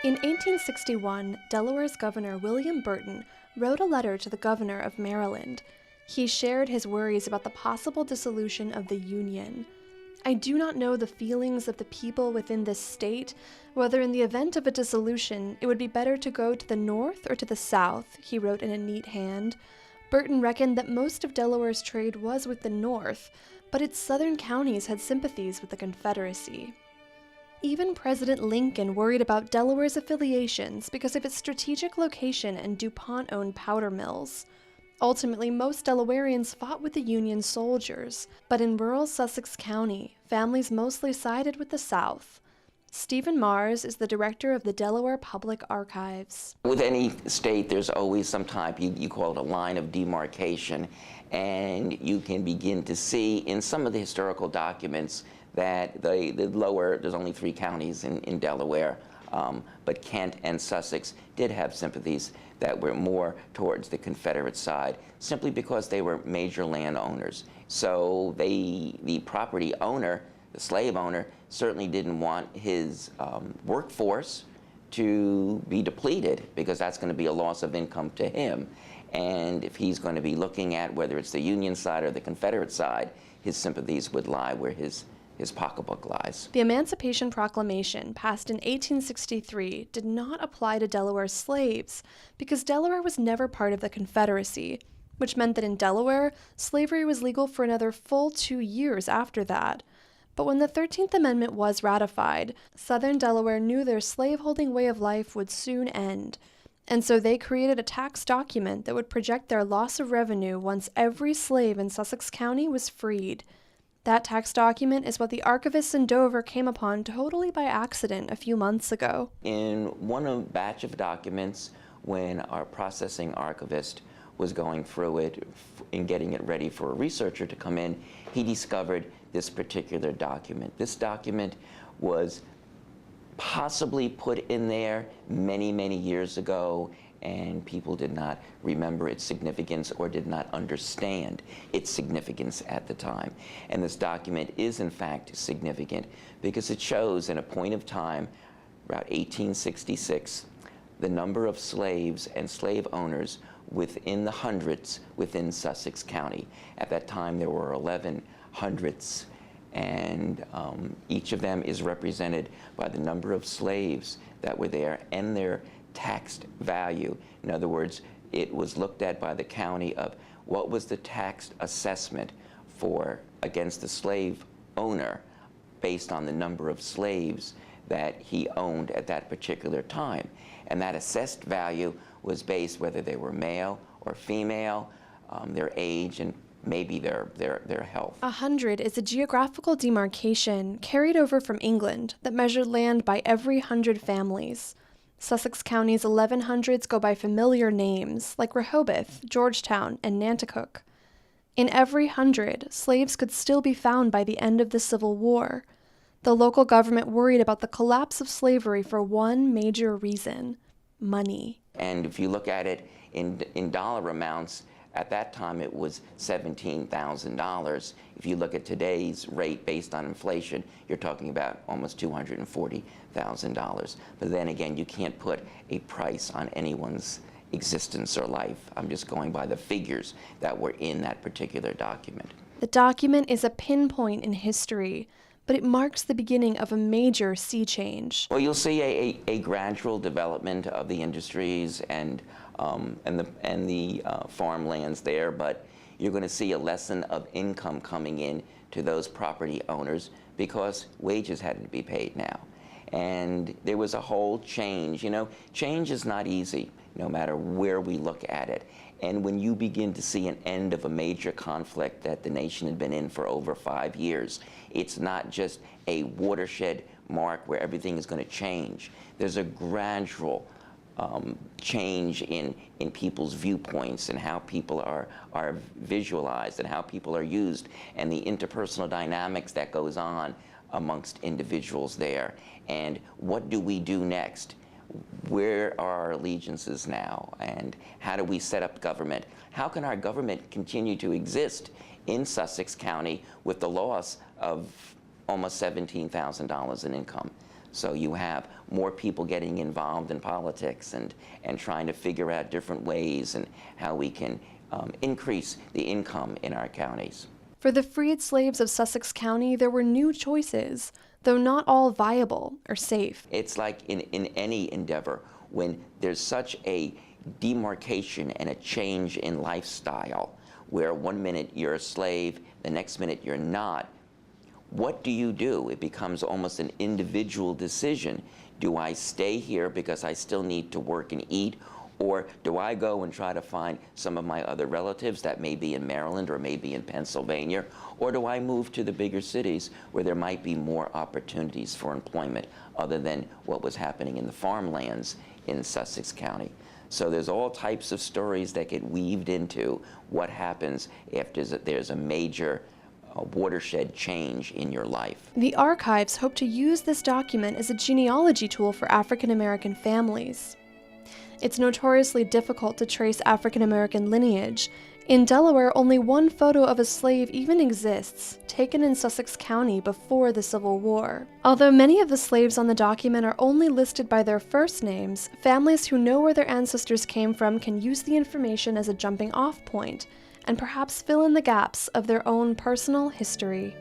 In 1861, Delaware's Governor William Burton wrote a letter to the governor of Maryland. He shared his worries about the possible dissolution of the Union. "I do not know the feelings of the people within this state, whether in the event of a dissolution it would be better to go to the north or to the south," he wrote in a neat hand. Burton reckoned that most of Delaware's trade was with the north, but its southern counties had sympathies with the Confederacy. Even President Lincoln worried about Delaware's affiliations because of its strategic location and DuPont-owned powder mills. Ultimately, most Delawareans fought with the Union soldiers, but in rural Sussex County, families mostly sided with the South. Stephen Mars is the director of the Delaware Public Archives. With any state, there's always some type, you call it a line of demarcation, and you can begin to see in some of the historical documents that there's only 3 counties in Delaware, but Kent and Sussex did have sympathies that were more towards the Confederate side, simply because they were major landowners. So the property owner, the slave owner, certainly didn't want his workforce to be depleted, because that's going to be a loss of income to him. And if he's going to be looking at whether it's the Union side or the Confederate side, his sympathies would lie where his pocketbook lies. The Emancipation Proclamation, passed in 1863, did not apply to Delaware's slaves because Delaware was never part of the Confederacy, which meant that in Delaware, slavery was legal for another full 2 years after that. But when the 13th Amendment was ratified, Southern Delaware knew their slaveholding way of life would soon end, and so they created a tax document that would project their loss of revenue once every slave in Sussex County was freed. That tax document is what the Archivists in Dover came upon totally by accident a few months ago. In one batch of documents, when our processing archivist was going through it and getting it ready for a researcher to come in, he discovered this particular document. This document was possibly put in there many, many years ago, and people did not remember its significance or did not understand its significance at the time. And this document is in fact significant because it shows in a point of time, about 1866, the number of slaves and slave owners within the hundreds within Sussex County. At that time there were 11 hundreds, and each of them is represented by the number of slaves that were there and their taxed value. In other words, it was looked at by the county of what was the taxed assessment for against the slave owner based on the number of slaves that he owned at that particular time. And that assessed value was based whether they were male or female, their age, and maybe their health. 100 is a geographical demarcation carried over from England that measured land by every 100 families. Sussex County's 1100s go by familiar names like Rehoboth, Georgetown, and Nanticoke. In every 100, slaves could still be found by the end of the Civil War. The local government worried about the collapse of slavery for one major reason: money. And if you look at it in dollar amounts, at that time it was $17,000. If you look at today's rate based on inflation, you're talking about almost $240,000. But then again, you can't put a price on anyone's existence or life. I'm just going by the figures that were in that particular document. The document is a pinpoint in history, but it marks the beginning of a major sea change. Well, you'll see a gradual development of the industries and the farmlands there, but you're going to see a lesson of income coming in to those property owners because wages had to be paid now. And there was a whole change. You know, change is not easy, no matter where we look at it. And when you begin to see an end of a major conflict that the nation had been in for over 5 years, it's not just a watershed mark where everything is going to change. There's a gradual change in people's viewpoints and how people are visualized and how people are used and the interpersonal dynamics that goes on amongst individuals there. And what do we do next? Where are our allegiances now? And how do we set up government? How can our government continue to exist in Sussex County with the loss of almost $17,000 in income? So you have more people getting involved in politics and trying to figure out different ways and how we can increase the income in our counties. For the freed slaves of Sussex County, there were new choices, though not all viable or safe. It's like in any endeavor, when there's such a demarcation and a change in lifestyle, where one minute you're a slave, the next minute you're not, what do? It becomes almost an individual decision. Do I stay here because I still need to work and eat? Or do I go and try to find some of my other relatives that may be in Maryland or maybe in Pennsylvania? Or do I move to the bigger cities where there might be more opportunities for employment other than what was happening in the farmlands in Sussex County? So there's all types of stories that get weaved into what happens after there's a major watershed change in your life. The archives hope to use this document as a genealogy tool for African American families. It's notoriously difficult to trace African American lineage. In Delaware, only one photo of a slave even exists, taken in Sussex County before the Civil War. Although many of the slaves on the document are only listed by their first names, families who know where their ancestors came from can use the information as a jumping-off point, and perhaps fill in the gaps of their own personal history.